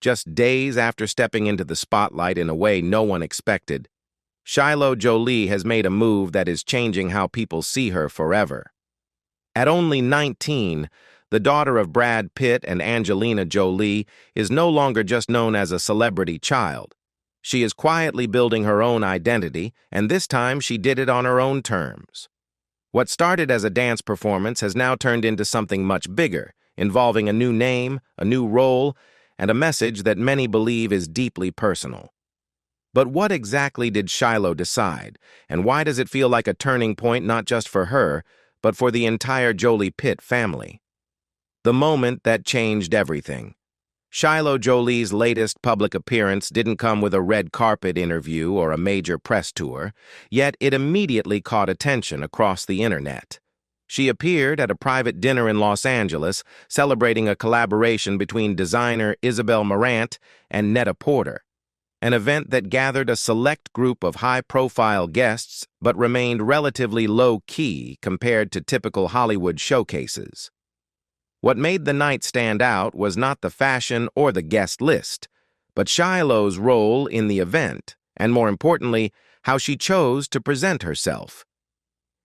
Just days after stepping into the spotlight in a way no one expected, Shiloh Jolie has made a move that is changing how people see her forever. At only 19, the daughter of Brad Pitt and Angelina Jolie is no longer just known as a celebrity child. She is quietly building her own identity, and this time she did it on her own terms. What started as a dance performance has now turned into something much bigger, involving a new name, a new role, and a message that many believe is deeply personal. But what exactly did Shiloh decide, and why does it feel like a turning point not just for her, but for the entire Jolie Pitt family? The moment that changed everything. Shiloh Jolie's latest public appearance didn't come with a red carpet interview or a major press tour, yet it immediately caught attention across the internet. She appeared at a private dinner in Los Angeles, celebrating a collaboration between designer Isabel Marant and Netta Porter, an event that gathered a select group of high-profile guests but remained relatively low-key compared to typical Hollywood showcases. What made the night stand out was not the fashion or the guest list, but Shiloh's role in the event, and more importantly, how she chose to present herself.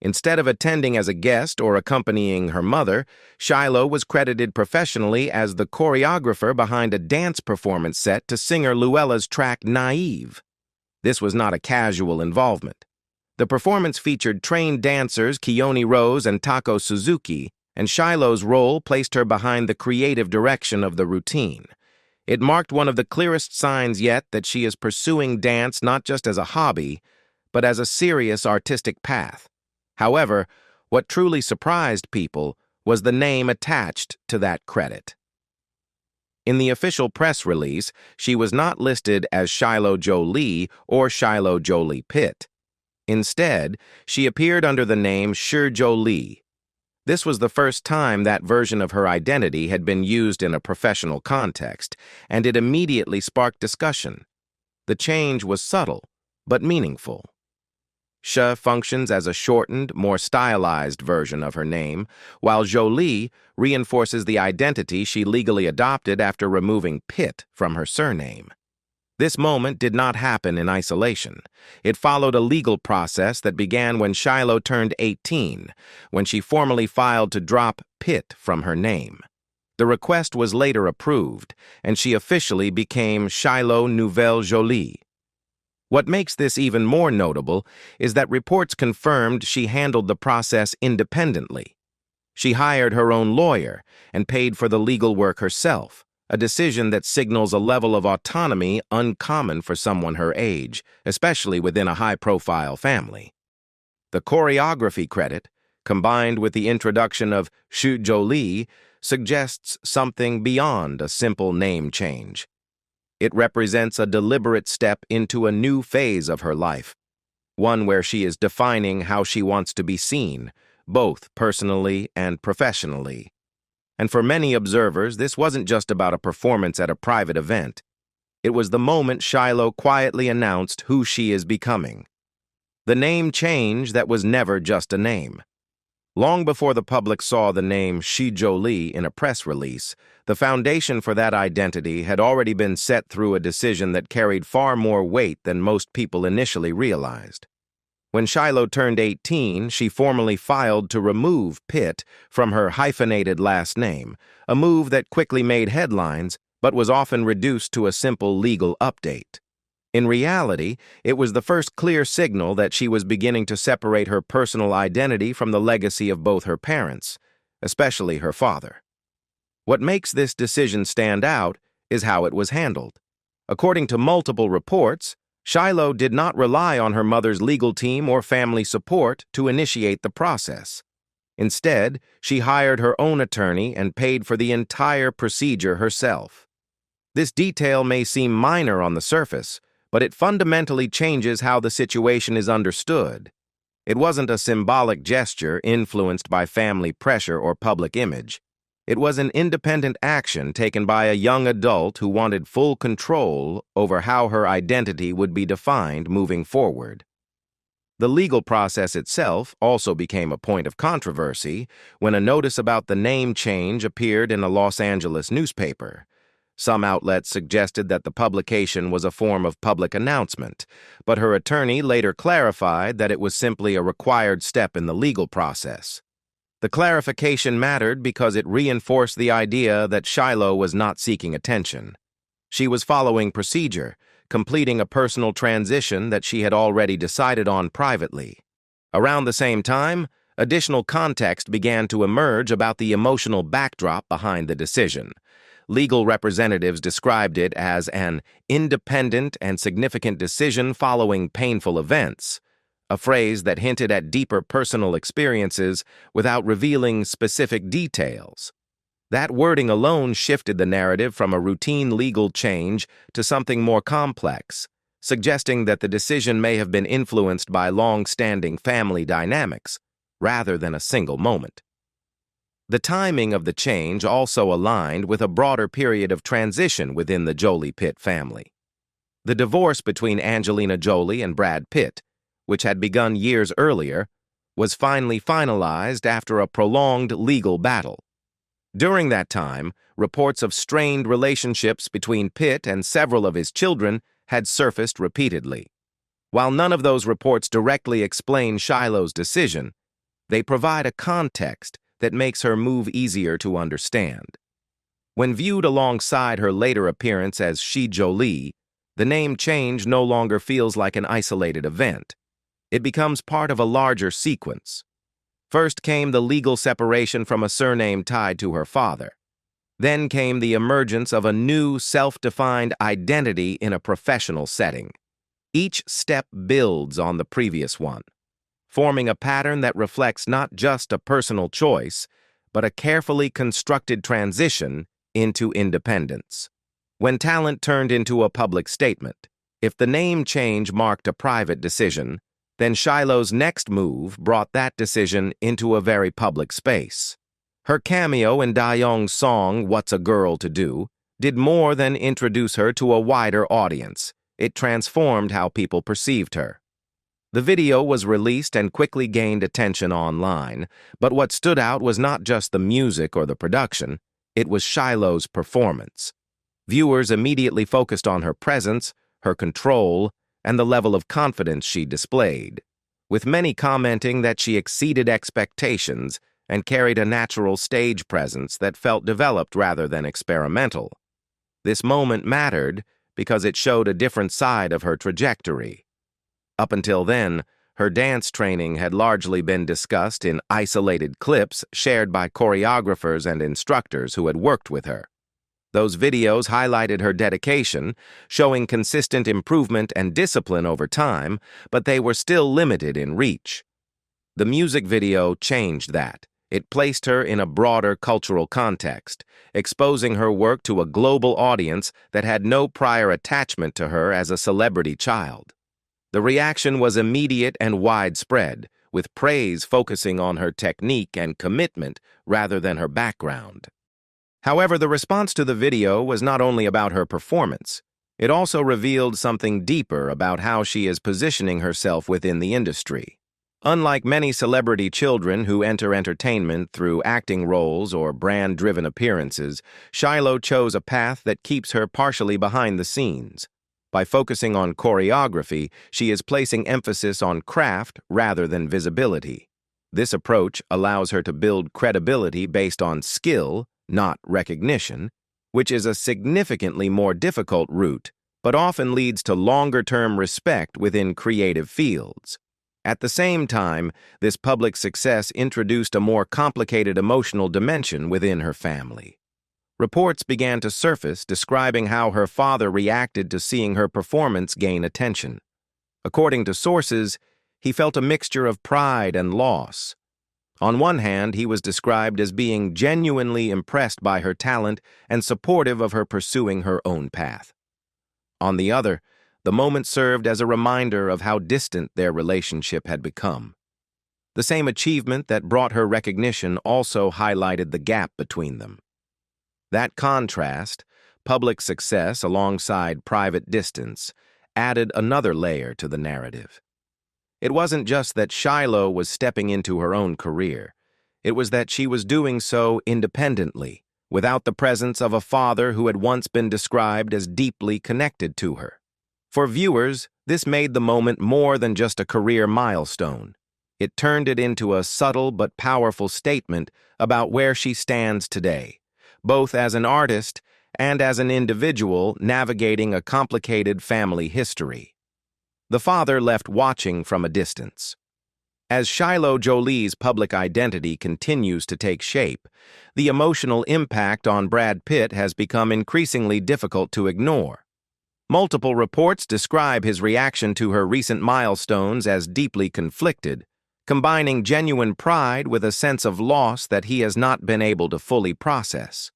Instead of attending as a guest or accompanying her mother, Shiloh was credited professionally as the choreographer behind a dance performance set to singer Luella's track Naive. This was not a casual involvement. The performance featured trained dancers Keone Rose and Tako Suzuki, and Shiloh's role placed her behind the creative direction of the routine. It marked one of the clearest signs yet that she is pursuing dance not just as a hobby, but as a serious artistic path. However, what truly surprised people was the name attached to that credit. In the official press release, she was not listed as Shiloh Jolie or Shiloh Jolie Pitt. Instead, she appeared under the name Shi Jolie. This was the first time that version of her identity had been used in a professional context, and it immediately sparked discussion. The change was subtle, but meaningful. Shi functions as a shortened, more stylized version of her name, while Jolie reinforces the identity she legally adopted after removing Pitt from her surname. This moment did not happen in isolation. It followed a legal process that began when Shiloh turned 18, when she formally filed to drop Pitt from her name. The request was later approved, and she officially became Shiloh Nouvelle Jolie. What makes this even more notable is that reports confirmed she handled the process independently. She hired her own lawyer and paid for the legal work herself, a decision that signals a level of autonomy uncommon for someone her age, especially within a high-profile family. The choreography credit, combined with the introduction of Shi Jolie, suggests something beyond a simple name change. It represents a deliberate step into a new phase of her life, one where she is defining how she wants to be seen, both personally and professionally. And for many observers, this wasn't just about a performance at a private event. It was the moment Shiloh quietly announced who she is becoming. The name change that was never just a name. Long before the public saw the name Shi Jolie in a press release, the foundation for that identity had already been set through a decision that carried far more weight than most people initially realized. When Shiloh turned 18, she formally filed to remove Pitt from her hyphenated last name, a move that quickly made headlines but was often reduced to a simple legal update. In reality, it was the first clear signal that she was beginning to separate her personal identity from the legacy of both her parents, especially her father. What makes this decision stand out is how it was handled. According to multiple reports, Shiloh did not rely on her mother's legal team or family support to initiate the process. Instead, she hired her own attorney and paid for the entire procedure herself. This detail may seem minor on the surface, but it fundamentally changes how the situation is understood. It wasn't a symbolic gesture influenced by family pressure or public image. It was an independent action taken by a young adult who wanted full control over how her identity would be defined moving forward. The legal process itself also became a point of controversy when a notice about the name change appeared in a Los Angeles newspaper. Some outlets suggested that the publication was a form of public announcement, but her attorney later clarified that it was simply a required step in the legal process. The clarification mattered because it reinforced the idea that Shiloh was not seeking attention. She was following procedure, completing a personal transition that she had already decided on privately. Around the same time, additional context began to emerge about the emotional backdrop behind the decision. Legal representatives described it as an independent and significant decision following painful events, a phrase that hinted at deeper personal experiences without revealing specific details. That wording alone shifted the narrative from a routine legal change to something more complex, suggesting that the decision may have been influenced by long-standing family dynamics, rather than a single moment. The timing of the change also aligned with a broader period of transition within the Jolie-Pitt family. The divorce between Angelina Jolie and Brad Pitt, which had begun years earlier, was finally finalized after a prolonged legal battle. During that time, reports of strained relationships between Pitt and several of his children had surfaced repeatedly. While none of those reports directly explain Shiloh's decision, they provide a context that makes her move easier to understand. When viewed alongside her later appearance as She Jolie, the name change no longer feels like an isolated event. It becomes part of a larger sequence. First came the legal separation from a surname tied to her father. Then came the emergence of a new self-defined identity in a professional setting. Each step builds on the previous one, forming a pattern that reflects not just a personal choice, but a carefully constructed transition into independence. When talent turned into a public statement, if the name change marked a private decision, then Shiloh's next move brought that decision into a very public space. Her cameo in Young's song, What's a Girl to Do, did more than introduce her to a wider audience. It transformed how people perceived her. The video was released and quickly gained attention online, but what stood out was not just the music or the production, it was Shiloh's performance. Viewers immediately focused on her presence, her control, and the level of confidence she displayed, with many commenting that she exceeded expectations and carried a natural stage presence that felt developed rather than experimental. This moment mattered because it showed a different side of her trajectory. Up until then, her dance training had largely been discussed in isolated clips shared by choreographers and instructors who had worked with her. Those videos highlighted her dedication, showing consistent improvement and discipline over time, but they were still limited in reach. The music video changed that. It placed her in a broader cultural context, exposing her work to a global audience that had no prior attachment to her as a celebrity child. The reaction was immediate and widespread, with praise focusing on her technique and commitment rather than her background. However, the response to the video was not only about her performance. It also revealed something deeper about how she is positioning herself within the industry. Unlike many celebrity children who enter entertainment through acting roles or brand-driven appearances, Shiloh chose a path that keeps her partially behind the scenes. By focusing on choreography, she is placing emphasis on craft rather than visibility. This approach allows her to build credibility based on skill, not recognition, which is a significantly more difficult route, but often leads to longer-term respect within creative fields. At the same time, this public success introduced a more complicated emotional dimension within her family. Reports began to surface describing how her father reacted to seeing her performance gain attention. According to sources, he felt a mixture of pride and loss. On one hand, he was described as being genuinely impressed by her talent and supportive of her pursuing her own path. On the other, the moment served as a reminder of how distant their relationship had become. The same achievement that brought her recognition also highlighted the gap between them. That contrast, public success alongside private distance, added another layer to the narrative. It wasn't just that Shiloh was stepping into her own career. It was that she was doing so independently, without the presence of a father who had once been described as deeply connected to her. For viewers, this made the moment more than just a career milestone. It turned it into a subtle but powerful statement about where she stands today, both as an artist and as an individual navigating a complicated family history. The father left watching from a distance. As Shiloh Jolie's public identity continues to take shape, the emotional impact on Brad Pitt has become increasingly difficult to ignore. Multiple reports describe his reaction to her recent milestones as deeply conflicted, combining genuine pride with a sense of loss that he has not been able to fully process.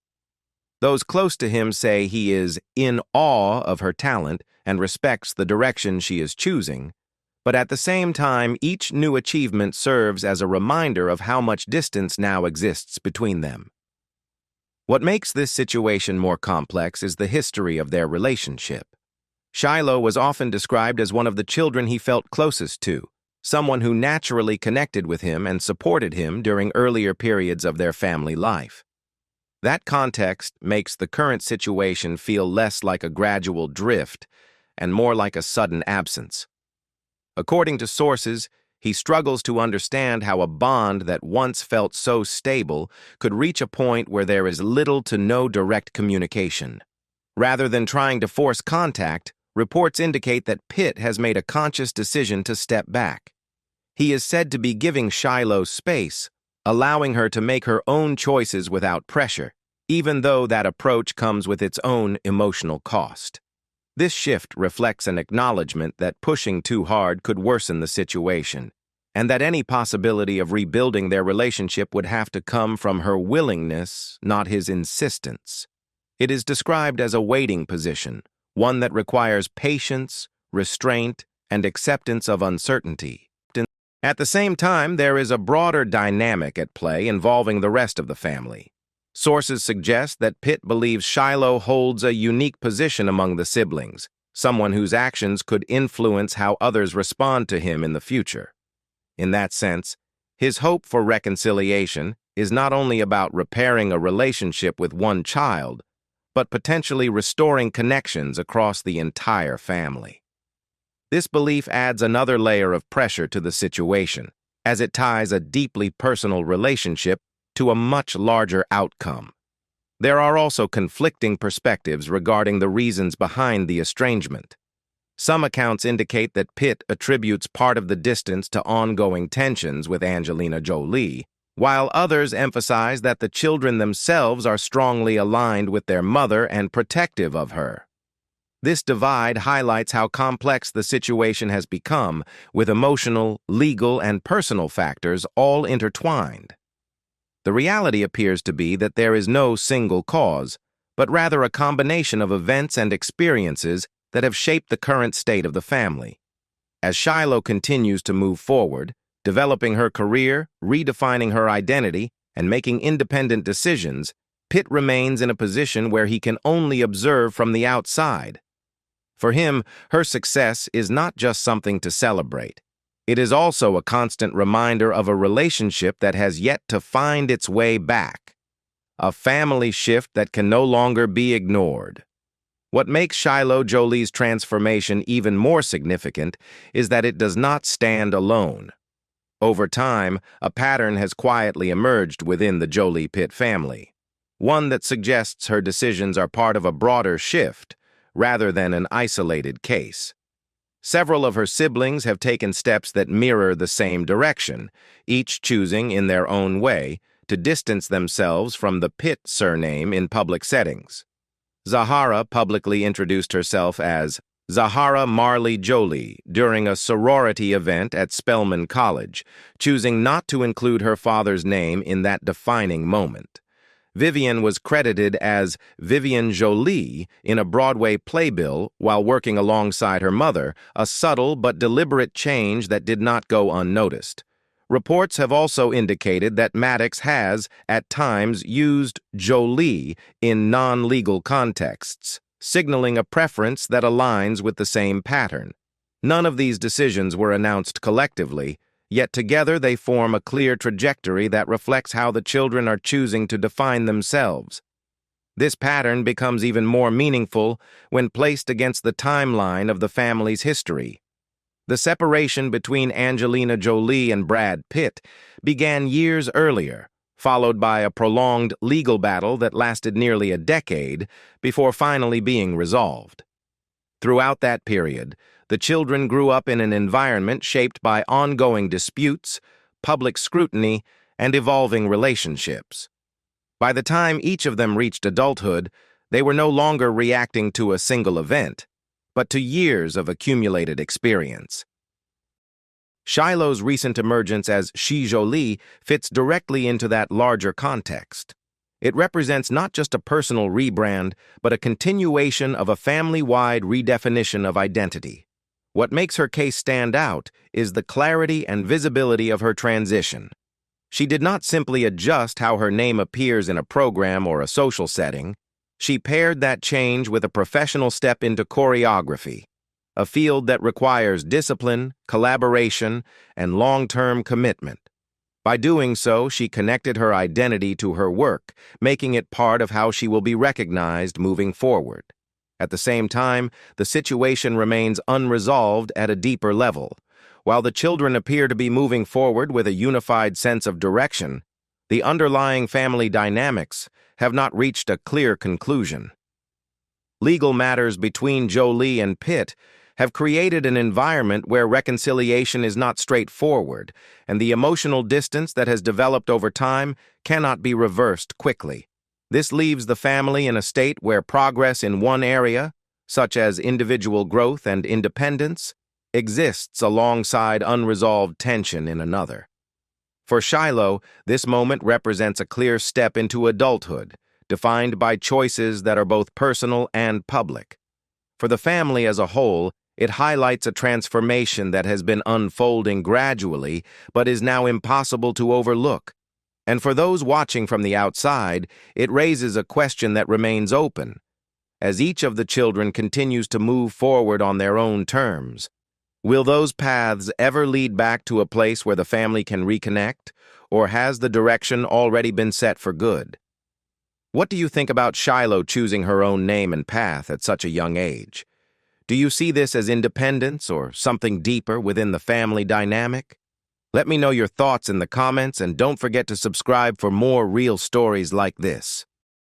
Those close to him say he is in awe of her talent and respects the direction she is choosing, but at the same time, each new achievement serves as a reminder of how much distance now exists between them. What makes this situation more complex is the history of their relationship. Shiloh was often described as one of the children he felt closest to, someone who naturally connected with him and supported him during earlier periods of their family life. That context makes the current situation feel less like a gradual drift and more like a sudden absence. According to sources, he struggles to understand how a bond that once felt so stable could reach a point where there is little to no direct communication. Rather than trying to force contact, reports indicate that Pitt has made a conscious decision to step back. He is said to be giving Shiloh space, allowing her to make her own choices without pressure, even though that approach comes with its own emotional cost. This shift reflects an acknowledgement that pushing too hard could worsen the situation, and that any possibility of rebuilding their relationship would have to come from her willingness, not his insistence. It is described as a waiting position, one that requires patience, restraint, and acceptance of uncertainty. At the same time, there is a broader dynamic at play involving the rest of the family. Sources suggest that Pitt believes Shiloh holds a unique position among the siblings, someone whose actions could influence how others respond to him in the future. In that sense, his hope for reconciliation is not only about repairing a relationship with one child, but potentially restoring connections across the entire family. This belief adds another layer of pressure to the situation, as it ties a deeply personal relationship to a much larger outcome. There are also conflicting perspectives regarding the reasons behind the estrangement. Some accounts indicate that Pitt attributes part of the distance to ongoing tensions with Angelina Jolie, while others emphasize that the children themselves are strongly aligned with their mother and protective of her. This divide highlights how complex the situation has become, with emotional, legal, and personal factors all intertwined. The reality appears to be that there is no single cause, but rather a combination of events and experiences that have shaped the current state of the family. As Shiloh continues to move forward, developing her career, redefining her identity, and making independent decisions, Pitt remains in a position where he can only observe from the outside. For him, her success is not just something to celebrate. It is also a constant reminder of a relationship that has yet to find its way back, a family shift that can no longer be ignored. What makes Shiloh Jolie's transformation even more significant is that it does not stand alone. Over time, a pattern has quietly emerged within the Jolie-Pitt family, one that suggests her decisions are part of a broader shift rather than an isolated case. Several of her siblings have taken steps that mirror the same direction, each choosing, in their own way, to distance themselves from the Pitt surname in public settings. Zahara publicly introduced herself as Zahara Marley Jolie during a sorority event at Spelman College, choosing not to include her father's name in that defining moment. Vivian was credited as Vivian Jolie in a Broadway playbill while working alongside her mother, a subtle but deliberate change that did not go unnoticed. Reports have also indicated that Maddox has, at times, used Jolie in non-legal contexts, signaling a preference that aligns with the same pattern. None of these decisions were announced collectively, yet together they form a clear trajectory that reflects how the children are choosing to define themselves. This pattern becomes even more meaningful when placed against the timeline of the family's history. The separation between Angelina Jolie and Brad Pitt began years earlier, followed by a prolonged legal battle that lasted nearly a decade before finally being resolved. Throughout that period, the children grew up in an environment shaped by ongoing disputes, public scrutiny, and evolving relationships. By the time each of them reached adulthood, they were no longer reacting to a single event, but to years of accumulated experience. Shiloh's recent emergence as She Jolie fits directly into that larger context. It represents not just a personal rebrand, but a continuation of a family-wide redefinition of identity. What makes her case stand out is the clarity and visibility of her transition. She did not simply adjust how her name appears in a program or a social setting. She paired that change with a professional step into choreography, a field that requires discipline, collaboration, and long-term commitment. By doing so, she connected her identity to her work, making it part of how she will be recognized moving forward. At the same time, the situation remains unresolved at a deeper level. While the children appear to be moving forward with a unified sense of direction, the underlying family dynamics have not reached a clear conclusion. Legal matters between Jolie and Pitt have created an environment where reconciliation is not straightforward, and the emotional distance that has developed over time cannot be reversed quickly. This leaves the family in a state where progress in one area, such as individual growth and independence, exists alongside unresolved tension in another. For Shiloh, this moment represents a clear step into adulthood, defined by choices that are both personal and public. For the family as a whole, it highlights a transformation that has been unfolding gradually but is now impossible to overlook. And for those watching from the outside, it raises a question that remains open. As each of the children continues to move forward on their own terms, will those paths ever lead back to a place where the family can reconnect, or has the direction already been set for good? What do you think about Shiloh choosing her own name and path at such a young age? Do you see this as independence or something deeper within the family dynamic? Let me know your thoughts in the comments, and don't forget to subscribe for more real stories like this.